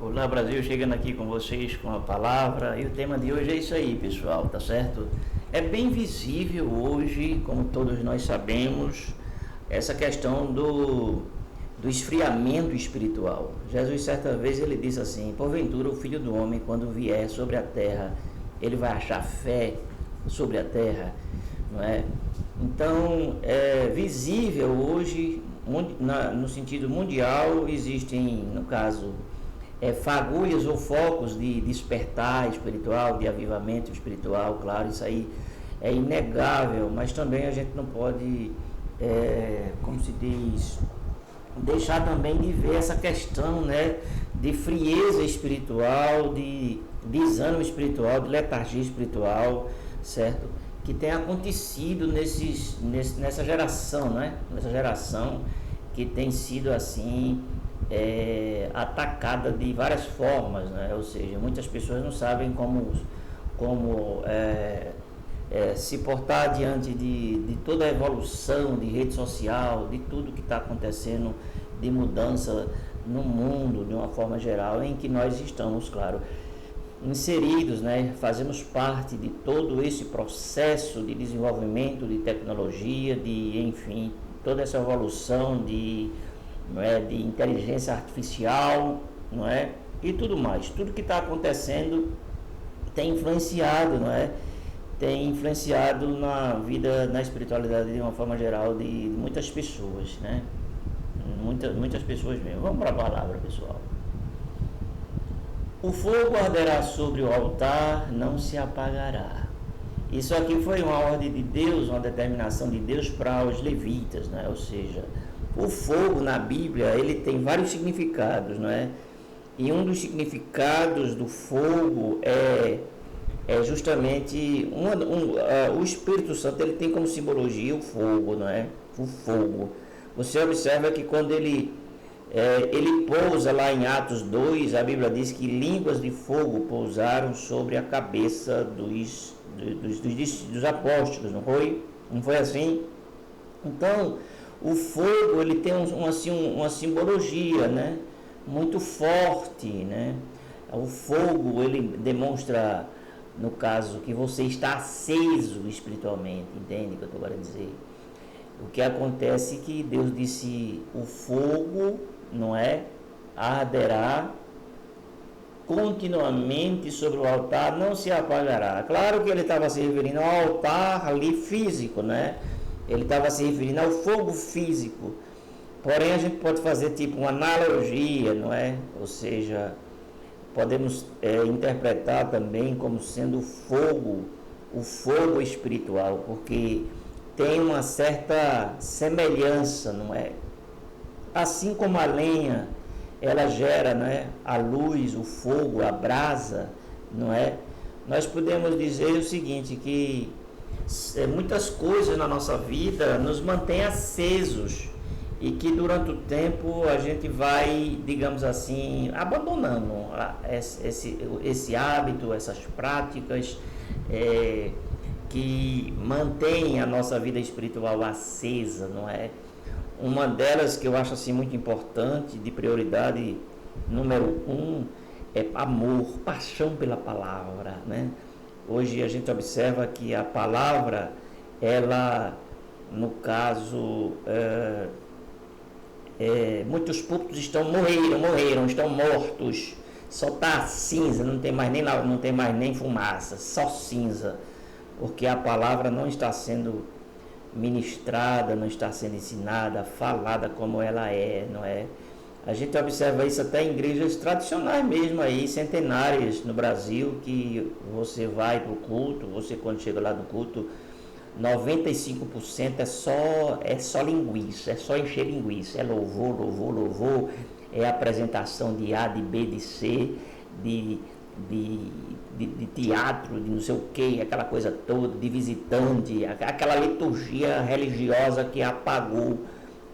Olá Brasil, chegando aqui com vocês com a palavra, e o tema de hoje é isso aí, pessoal, tá certo? É bem visível hoje, como todos nós sabemos, essa questão do esfriamento espiritual. Jesus certa vez ele disse assim: porventura o Filho do Homem, quando vier sobre a terra, ele vai achar fé sobre a terra, não é? Então é visível hoje, no sentido mundial, existem, no caso, fagulhas ou focos de despertar espiritual, de avivamento espiritual. Claro, isso aí é inegável, mas também a gente não pode, como se diz, deixar também de ver essa questão, né, de frieza espiritual, de desânimo espiritual, de letargia espiritual, certo? Que tem acontecido nessa geração, né? Nessa geração que tem sido assim, atacada de várias formas, né? Ou seja, muitas pessoas não sabem como se portar diante de toda a evolução de rede social, de tudo que está acontecendo de mudança no mundo de uma forma geral, em que nós estamos, claro, inseridos, né? Fazemos parte de todo esse processo de desenvolvimento de tecnologia, enfim, toda essa evolução de inteligência artificial, não é? E tudo mais, tudo que está acontecendo tem influenciado, não é? Tem influenciado na vida, na espiritualidade de uma forma geral de muitas pessoas, né? Muitas pessoas mesmo. Vamos para a palavra, pessoal. O fogo arderá sobre o altar, não se apagará. Isso aqui foi uma ordem de Deus, uma determinação de Deus para os levitas, né? Ou seja, o fogo na Bíblia, ele tem vários significados, não é? E um dos significados do fogo é justamente o Espírito Santo. Ele tem como simbologia o fogo, não é? O fogo. Você observa que quando ele pousa lá em Atos 2, a Bíblia diz que línguas de fogo pousaram sobre a cabeça dos apóstolos, não foi? Não foi assim? Então, o fogo, ele tem uma simbologia, né? Muito forte, né? O fogo, ele demonstra, no caso, que você está aceso espiritualmente, entende o que eu estou querendo dizer? O que acontece é que Deus disse: o fogo, não é, arderá continuamente sobre o altar, não se apagará. Claro que ele estava se referindo ao altar ali físico, né? Ele estava se referindo ao fogo físico. Porém, a gente pode fazer tipo uma analogia, não é? Ou seja, podemos interpretar também como sendo o fogo espiritual, porque tem uma certa semelhança, não é? Assim como a lenha, ela gera, não é, a luz, o fogo, a brasa, não é? Nós podemos dizer o seguinte, que muitas coisas na nossa vida nos mantêm acesos e que durante o tempo a gente vai, digamos assim, abandonando esse hábito, essas práticas que mantêm a nossa vida espiritual acesa, não é? Uma delas que eu acho assim muito importante, de prioridade número 1, é amor, paixão pela palavra, né? Hoje a gente observa que a palavra, ela, no caso, muitos púlpitos estão mortos, só está cinza, não tem mais nem fumaça, só cinza, porque a palavra não está sendo ministrada, não está sendo ensinada, falada como ela é, não é? A gente observa isso até em igrejas tradicionais mesmo aí, centenárias no Brasil, que você vai para o culto, você quando chega lá no culto, 95% é só linguiça, é só encher linguiça, é louvor, é apresentação de A, de B, de C, de teatro, de não sei o que, aquela coisa toda, de visitante, aquela liturgia religiosa que apagou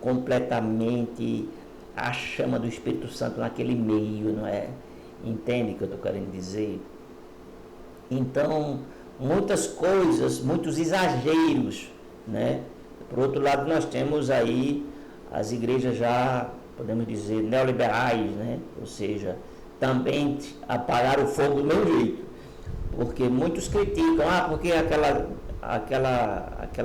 completamente a chama do Espírito Santo naquele meio, não é? Entende o que eu estou querendo dizer? Então, muitas coisas, muitos exageros, né? Por outro lado, nós temos aí as igrejas já, podemos dizer, neoliberais, né? Ou seja, também apagar o fogo do meu jeito. Porque muitos criticam, porque aquela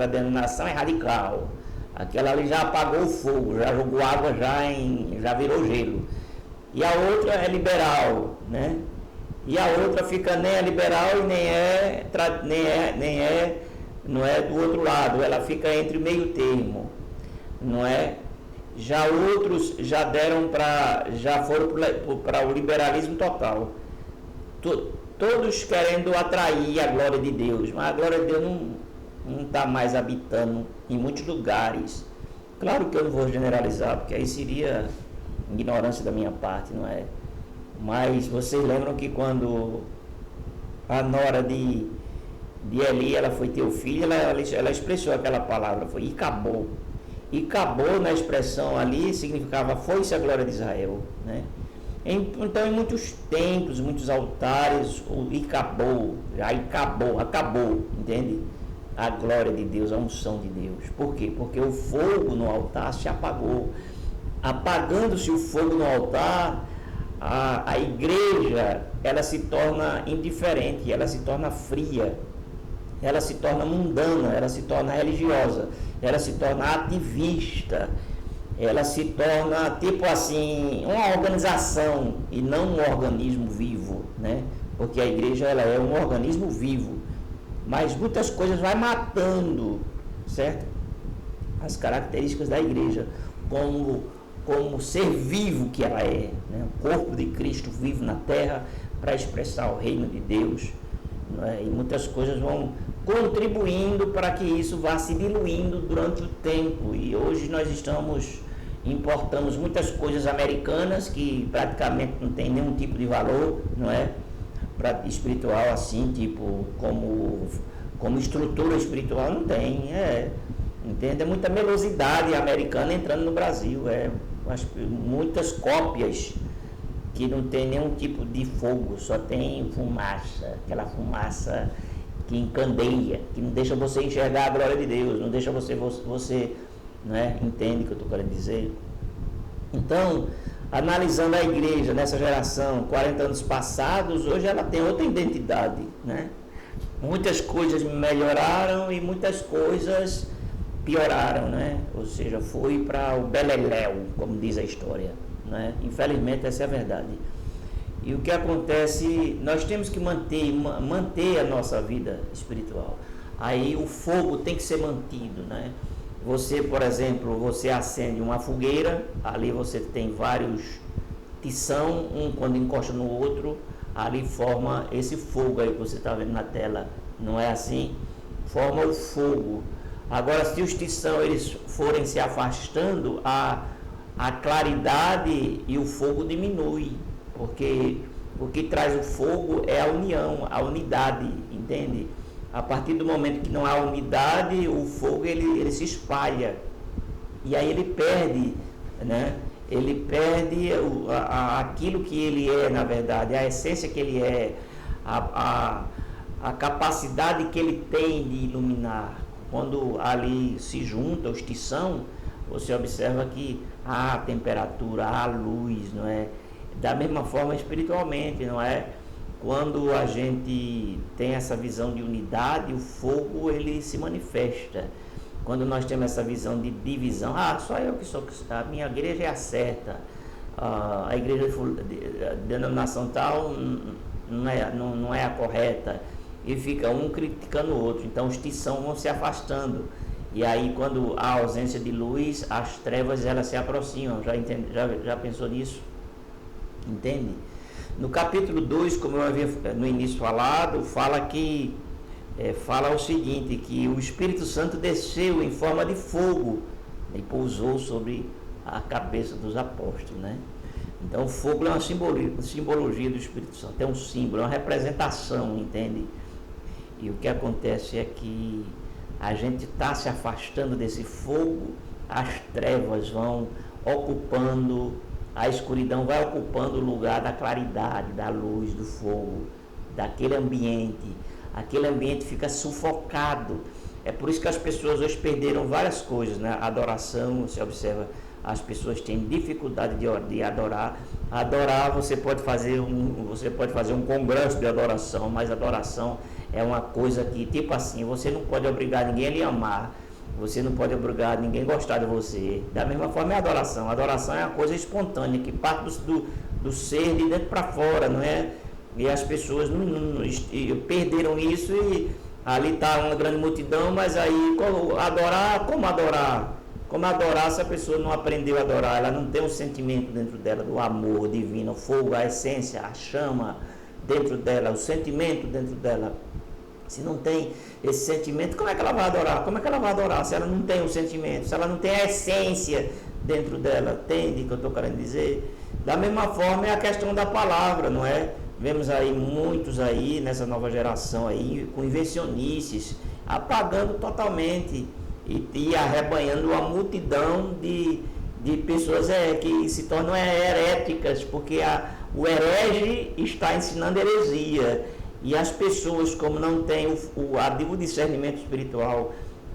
denominação é radical, aquela ali já apagou o fogo, já jogou água, já virou gelo. E a outra é liberal, né? E a outra fica nem é liberal e não é do outro lado, ela fica entre meio termo, não é? Já outros já foram para o liberalismo total. Todos querendo atrair a glória de Deus, mas a glória de Deus não está mais habitando em muitos lugares. Claro que eu não vou generalizar, porque aí seria ignorância da minha parte, não é? Mas vocês lembram que quando a nora de Eli, ela foi ter o filho, ela expressou aquela palavra, foi e acabou. E acabou na expressão ali significava foi-se a glória de Israel, né? Então em muitos templos, muitos altares, o acabou, acabou, entende? A glória de Deus, a unção de Deus. Por quê? Porque o fogo no altar se apagou. Apagando-se o fogo no altar, a igreja, ela se torna indiferente, ela se torna fria, ela se torna mundana, ela se torna religiosa, ela se torna ativista, ela se torna tipo assim, uma organização e não um organismo vivo, né? Porque a igreja, ela é um organismo vivo, mas muitas coisas vai matando, certo? As características da igreja como ser vivo que ela é, né? O corpo de Cristo vivo na terra para expressar o reino de Deus, né? E muitas coisas vão contribuindo para que isso vá se diluindo durante o tempo. E hoje nós importamos muitas coisas americanas que praticamente não tem nenhum tipo de valor, não é? Espiritual assim, tipo como estrutura espiritual não tem, entende? É muita melosidade americana entrando no Brasil, muitas cópias que não tem nenhum tipo de fogo, só tem fumaça, aquela fumaça que encandeia, que não deixa você enxergar a glória de Deus, não deixa você né, entende o que eu estou querendo dizer? Então, analisando a igreja nessa geração, 40 anos passados, hoje ela tem outra identidade, né? Muitas coisas melhoraram e muitas coisas pioraram, né? Ou seja, foi para o beleléu, como diz a história, né? Infelizmente essa é a verdade. E o que acontece, nós temos que manter a nossa vida espiritual. Aí o fogo tem que ser mantido, né? Você, por exemplo, você acende uma fogueira, ali você tem vários tição, um quando encosta no outro, ali forma esse fogo aí que você está vendo na tela, não é assim? Forma o fogo. Agora, se os tição eles forem se afastando, a claridade e o fogo diminui, porque o que traz o fogo é a união, a unidade, entende? A partir do momento que não há unidade, o fogo ele se espalha e aí ele perde, né? Ele perde aquilo que ele é, na verdade, a essência que ele é, a capacidade que ele tem de iluminar. Quando ali se junta os tição, você observa que há temperatura, há luz, não é? Da mesma forma espiritualmente, não é? Quando a gente tem essa visão de unidade, o fogo ele se manifesta. Quando nós temos essa visão de divisão, só eu que sou, a minha igreja é a certa, a igreja de denominação tal não é a correta, e fica um criticando o outro. Então os tição vão se afastando, e aí quando há ausência de luz, as trevas elas se aproximam. Já pensou nisso? Entende? No capítulo 2, como eu havia no início falado, fala o seguinte, que o Espírito Santo desceu em forma de fogo e pousou sobre a cabeça dos apóstolos, né? Então o fogo é uma simbologia do Espírito Santo, é um símbolo, é uma representação, entende? E o que acontece é que a gente está se afastando desse fogo, as trevas vão ocupando, a escuridão vai ocupando o lugar da claridade, da luz, do fogo, daquele ambiente. Aquele ambiente fica sufocado. É por isso que as pessoas hoje perderam várias coisas, né? A adoração, você observa, as pessoas têm dificuldade de adorar. Adorar, você pode fazer um congresso de adoração, mas adoração é uma coisa que, tipo assim, você não pode obrigar ninguém a lhe amar, você não pode obrigar ninguém a gostar de você. Da mesma forma é a adoração. A adoração é uma coisa espontânea, que parte do ser de dentro para fora, não é? E as pessoas perderam isso e ali está uma grande multidão, mas aí adorar, como adorar? Como adorar se a pessoa não aprendeu a adorar? Ela não tem um sentimento dentro dela do amor divino, o fogo, a essência, a chama dentro dela, o sentimento dentro dela. Se não tem esse sentimento, como é que ela vai adorar? Como é que ela vai adorar se ela não tem o sentimento, se ela não tem a essência dentro dela? Entende o que eu estou querendo dizer? Da mesma forma é a questão da palavra, não é? Vemos aí muitos aí nessa nova geração aí com invencionices, apagando totalmente e arrebanhando uma multidão de pessoas que se tornam heréticas, porque o herege está ensinando heresia. E as pessoas, como não têm o discernimento espiritual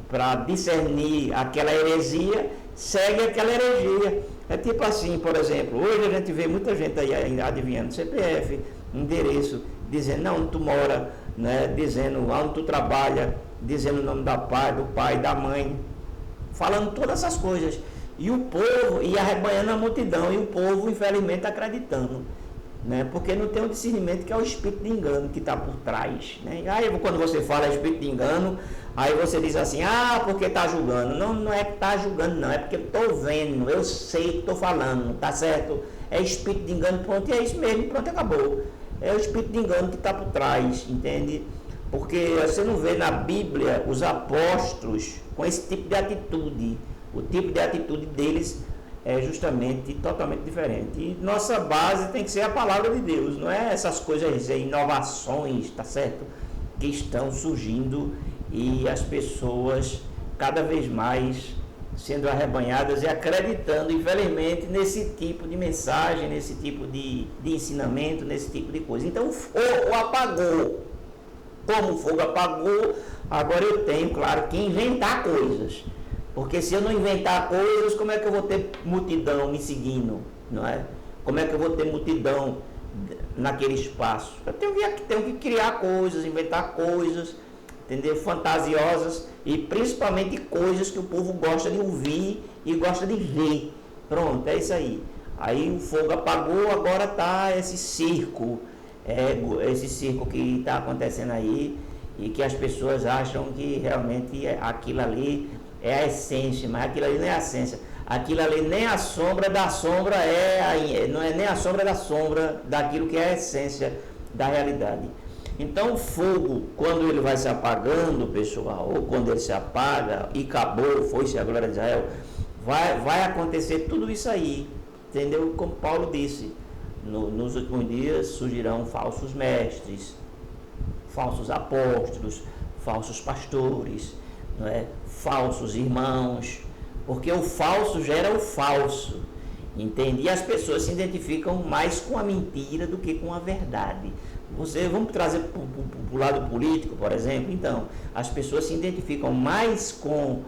para discernir aquela heresia, seguem aquela heresia. É tipo assim, por exemplo, hoje a gente vê muita gente aí adivinhando CPF, endereço, dizendo não, onde tu mora, né? Dizendo onde tu trabalha, dizendo o nome do pai, da mãe, falando todas essas coisas. E o povo, e arrebanhando a multidão, e o povo, infelizmente, acreditando. Né? Porque não tem o discernimento, que é o espírito de engano que está por trás, né? Aí quando você fala espírito de engano, aí você diz assim, porque está julgando. Não é que está julgando, não, é porque eu estou vendo, eu sei que estou falando, tá certo? É espírito de engano, pronto, e é isso mesmo, pronto, acabou. É o espírito de engano que está por trás, entende? Porque você não vê na Bíblia os apóstolos com esse tipo de atitude. O tipo de atitude deles é justamente totalmente diferente. E nossa base tem que ser a palavra de Deus, não é essas coisas, inovações, tá certo? Que estão surgindo e as pessoas cada vez mais sendo arrebanhadas e acreditando, infelizmente, nesse tipo de mensagem, nesse tipo de ensinamento, nesse tipo de coisa. Então o fogo apagou. Como o fogo apagou, agora eu tenho, claro, que inventar coisas. Porque se eu não inventar coisas, como é que eu vou ter multidão me seguindo? Não é? Como é que eu vou ter multidão naquele espaço? Eu tenho que criar coisas, inventar coisas, entendeu? Fantasiosas e principalmente coisas que o povo gosta de ouvir e gosta de ver. Pronto, é isso aí. Aí o fogo apagou, agora está esse circo que está acontecendo aí e que as pessoas acham que realmente aquilo ali é a essência, mas aquilo ali não é a essência. Aquilo ali nem a sombra da sombra não é nem a sombra da sombra daquilo que é a essência da realidade. Então o fogo, quando ele vai se apagando, pessoal, ou quando ele se apaga e acabou, foi-se a glória de Israel, vai acontecer tudo isso aí, entendeu? Como Paulo disse, nos últimos dias surgirão falsos mestres, falsos apóstolos, falsos pastores, não é? Falsos irmãos, porque o falso gera o falso, entende? E as pessoas se identificam mais com a mentira do que com a verdade. Vamos trazer para o lado político, por exemplo. Então, as pessoas se identificam mais com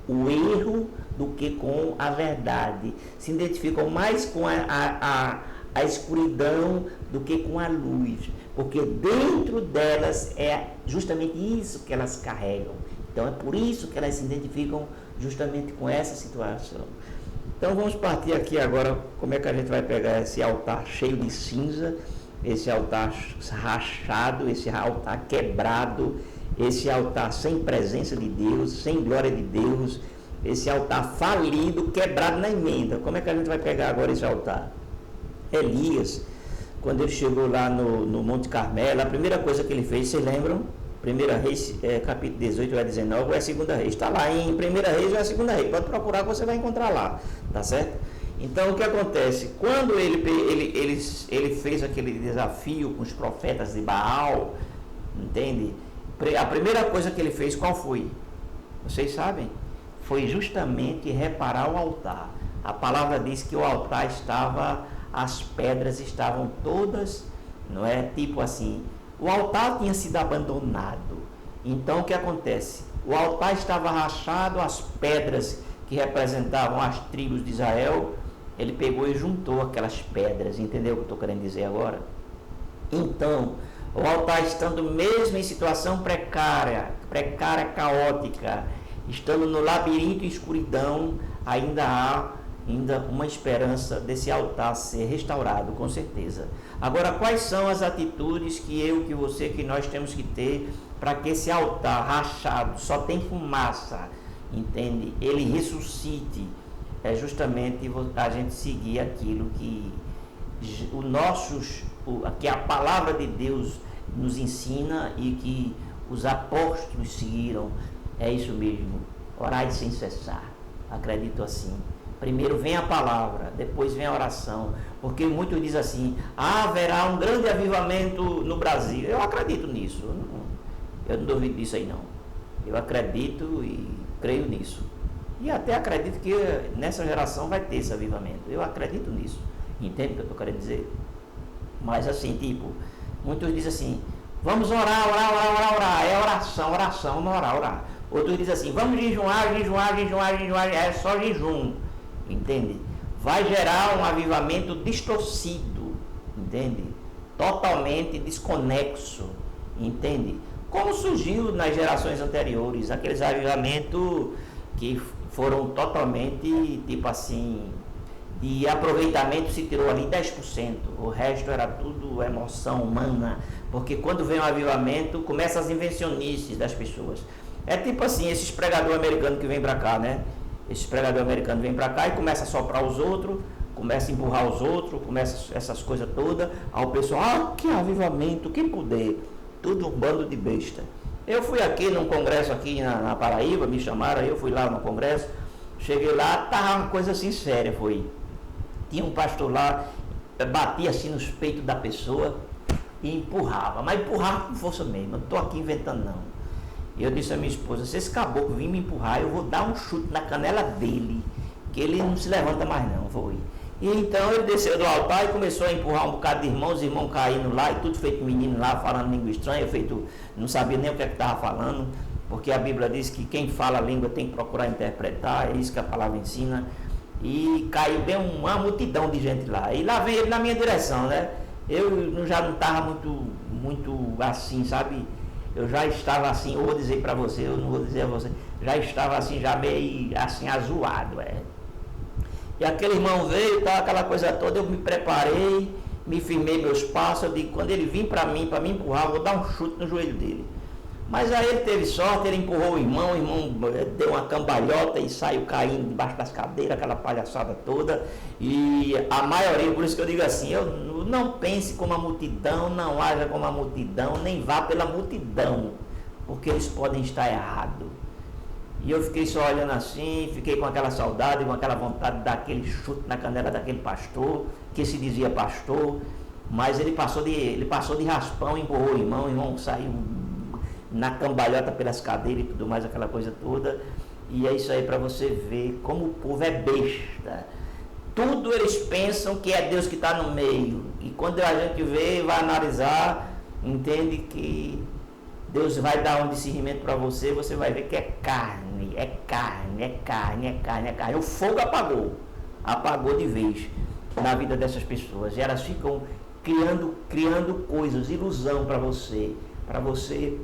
o erro do que com a verdade, se identificam mais com a escuridão do que com a luz, porque dentro delas é justamente isso que elas carregam. Então é por isso que elas se identificam justamente com essa situação. Então vamos partir aqui agora, como é que a gente vai pegar esse altar cheio de cinza, esse altar rachado, esse altar quebrado, esse altar sem presença de Deus, sem glória de Deus, esse altar falido, quebrado na emenda. Como é que a gente vai pegar agora esse altar? Elias, quando ele chegou lá no Monte Carmelo, a primeira coisa que ele fez, vocês lembram? 1 Reis, capítulo 18 a 19, ou é 2 Reis? Está lá em 1 Reis ou é 2 Reis. Pode procurar que você vai encontrar lá, tá certo? Então, o que acontece? Quando ele fez aquele desafio com os profetas de Baal, entende? A primeira coisa que ele fez, qual foi? Vocês sabem? Foi justamente reparar o altar. A palavra diz que o altar as pedras estavam todas, não é? Tipo assim, o altar tinha sido abandonado. Então o que acontece? O altar estava rachado, as pedras que representavam as tribos de Israel, ele pegou e juntou aquelas pedras, entendeu o que eu estou querendo dizer agora? Então, o altar estando mesmo em situação precária, caótica, estando no labirinto e escuridão, ainda há uma esperança desse altar ser restaurado, com certeza. Agora, quais são as atitudes que eu, que você, que nós temos que ter para que esse altar rachado, só tem fumaça, entende? Ele ressuscite. É justamente a gente seguir aquilo que que a palavra de Deus nos ensina e que os apóstolos seguiram. É isso mesmo, orai sem cessar. Acredito assim. Primeiro vem a palavra, depois vem a oração, porque muitos dizem assim: haverá um grande avivamento no Brasil. Eu acredito nisso, eu não duvido disso aí não. Eu acredito e creio nisso. E até acredito que nessa geração vai ter esse avivamento. Eu acredito nisso. Entende o que eu estou querendo dizer? Mas assim, tipo, muitos dizem assim: vamos orar. É oração, não orar. Outros dizem assim: vamos jejuar. É só jejum. Entende? Vai gerar um avivamento distorcido. Entende? Totalmente desconexo. Entende? Como surgiu nas gerações anteriores, aqueles avivamentos que foram totalmente, tipo assim, de aproveitamento se tirou ali 10%, o resto era tudo emoção humana, porque quando vem um avivamento, começa as invencionices das pessoas. É tipo assim, esses pregadores americanos que vêm para cá, né? Esses pregadores americanos vêm para cá e começa a soprar os outros, começa a empurrar os outros, começa essas coisas todas, aí o pessoal, que avivamento, que poder, tudo um bando de besta. Eu fui aqui num congresso aqui na Paraíba, me chamaram, eu fui lá no congresso, cheguei lá, tava uma coisa assim séria, foi. Tinha um pastor lá, batia assim nos peitos da pessoa e empurrava, mas empurrava com força mesmo, não estou aqui inventando não. E eu disse à minha esposa: se esse caboclo vir me empurrar, eu vou dar um chute na canela dele, que ele não se levanta mais não, foi. E então ele desceu do altar e começou a empurrar um bocado de irmãos, os irmãos caindo lá, e tudo feito menino lá, falando língua estranha, não sabia nem o que estava falando, porque a Bíblia diz que quem fala a língua tem que procurar interpretar, é isso que a palavra ensina. E caiu bem uma multidão de gente lá, e lá veio ele na minha direção, né? Eu já não estava muito assim, sabe? Eu já estava assim, eu vou dizer para você, eu não vou dizer a você, já estava assim, já meio assim, azoado, E aquele irmão veio, tá, aquela coisa toda, eu me preparei, me firmei meus passos, eu digo, quando ele vir para mim me empurrar, eu vou dar um chute no joelho dele. Mas aí ele teve sorte, ele empurrou o irmão deu uma cambalhota e saiu caindo debaixo das cadeiras, aquela palhaçada toda. E a maioria, por isso que eu digo assim, eu não pense como a multidão, não haja como a multidão, nem vá pela multidão, porque eles podem estar errados. E eu fiquei só olhando assim, fiquei com aquela saudade, com aquela vontade de dar aquele chute na canela daquele pastor, que se dizia pastor, mas ele passou de raspão, empurrou o irmão saiu na cambalhota pelas cadeiras e tudo mais, aquela coisa toda. E é isso aí para você ver como o povo é besta. Tudo eles pensam que é Deus que está no meio. E quando a gente vê, vai analisar, entende que Deus vai dar um discernimento para você, você vai ver que é carne. O fogo apagou de vez na vida dessas pessoas. E elas ficam criando coisas, ilusão para você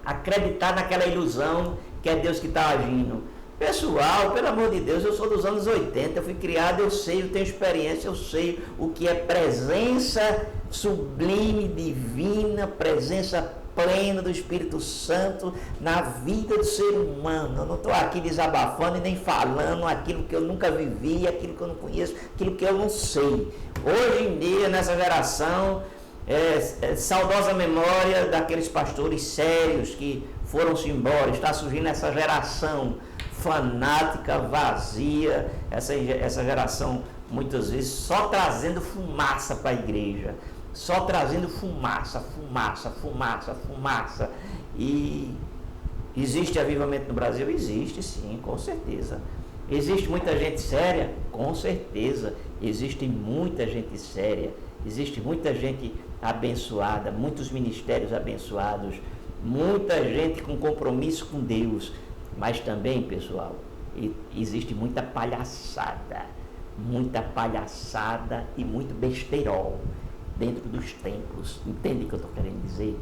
acreditar naquela ilusão que é Deus que está agindo. Pessoal, pelo amor de Deus, eu sou dos anos 80, eu fui criado, eu sei, eu tenho experiência, eu sei o que é presença sublime, divina, presença plena do Espírito Santo na vida do ser humano. Eu não estou aqui desabafando e nem falando aquilo que eu nunca vivi, aquilo que eu não conheço, aquilo que eu não sei. Hoje em dia, nessa geração, saudosa memória daqueles pastores sérios que foram-se embora, está surgindo essa geração fanática, vazia, essa geração muitas vezes só trazendo fumaça para a igreja, só trazendo fumaça. E existe avivamento no Brasil? Existe sim, com certeza. Existe muita gente séria? Com certeza. Existe muita gente séria, existe muita gente abençoada, muitos ministérios abençoados, muita gente com compromisso com Deus, mas também, pessoal, E existe muita palhaçada e muito besteirol dentro dos templos. Entende o que eu estou querendo dizer?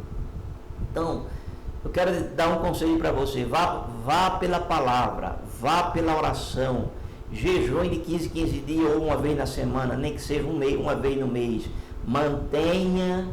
Então, eu quero dar um conselho para você. Vá pela palavra, vá pela oração. Jejum de 15 dias ou uma vez na semana, nem que seja uma vez no mês. Mantenha.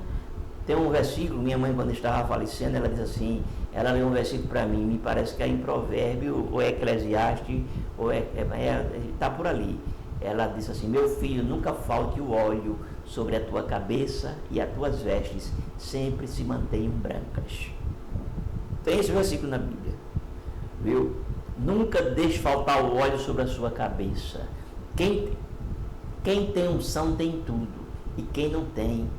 Tem um versículo, minha mãe quando estava falecendo, ela diz assim, ela leu um versículo para mim, me parece que é em Provérbio, ou é Eclesiastes, ou está por ali. Ela disse assim, meu filho, nunca falte o óleo sobre a tua cabeça e as tuas vestes sempre se mantenham brancas. Tem esse versículo na Bíblia, viu? Nunca deixe faltar o óleo sobre a sua cabeça. Quem tem unção tem tudo, e quem não tem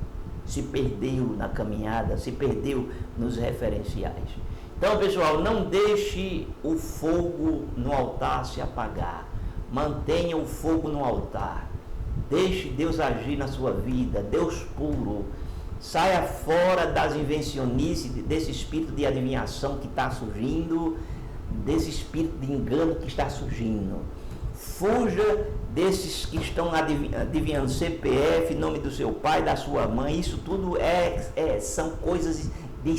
se perdeu na caminhada, se perdeu nos referenciais. Então, pessoal, não deixe o fogo no altar se apagar. Mantenha o fogo no altar. Deixe Deus agir na sua vida. Deus puro. Saia fora das invencionices, desse espírito de adivinhação que está surgindo, desse espírito de engano que está surgindo. Fuja desses que estão adivinhando CPF, nome do seu pai, da sua mãe. Isso tudo são coisas de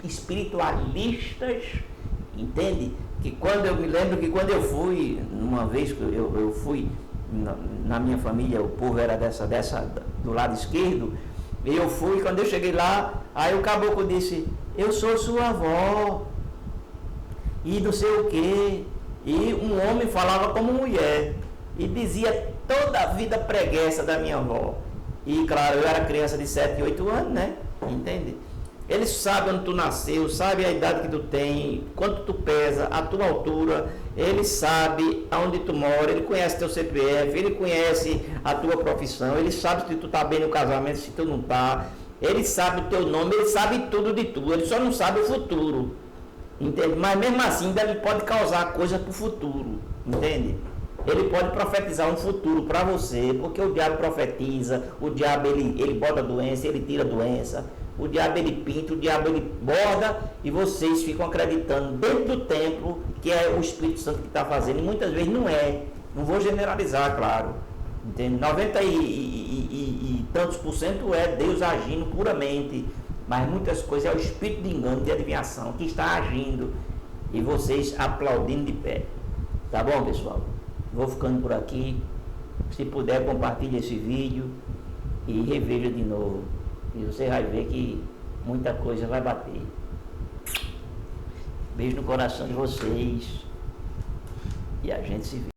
espiritualistas, entende? Que quando eu me lembro que quando eu fui, uma vez que eu fui na minha família, o povo era dessa do lado esquerdo, eu fui, quando eu cheguei lá, aí o caboclo disse, eu sou sua avó, e não sei o que. E um homem falava como mulher e dizia toda a vida preguiça da minha avó. E claro, eu era criança de 7, 8 anos, né? Entende? Ele sabe onde tu nasceu, sabe a idade que tu tem, quanto tu pesa, a tua altura, ele sabe aonde tu mora, ele conhece teu CPF, ele conhece a tua profissão, ele sabe se tu tá bem no casamento, se tu não tá, ele sabe o teu nome, ele sabe tudo de tu, ele só não sabe o futuro. Entende? Mas mesmo assim ele pode causar coisa para o futuro, entende? Ele pode profetizar um futuro para você, porque o diabo profetiza, o diabo ele bota doença, ele tira doença, o diabo ele pinta, o diabo ele borda, e vocês ficam acreditando dentro do templo que é o Espírito Santo que está fazendo, e muitas vezes não é. Não vou generalizar, claro, entende? 90 e tantos % é Deus agindo puramente. Mas muitas coisas é o espírito de engano, de adivinhação, que está agindo e vocês aplaudindo de pé. Tá bom, pessoal? Vou ficando por aqui. Se puder, compartilhe esse vídeo e reveja de novo. E você vai ver que muita coisa vai bater. Beijo no coração de vocês e a gente se vê.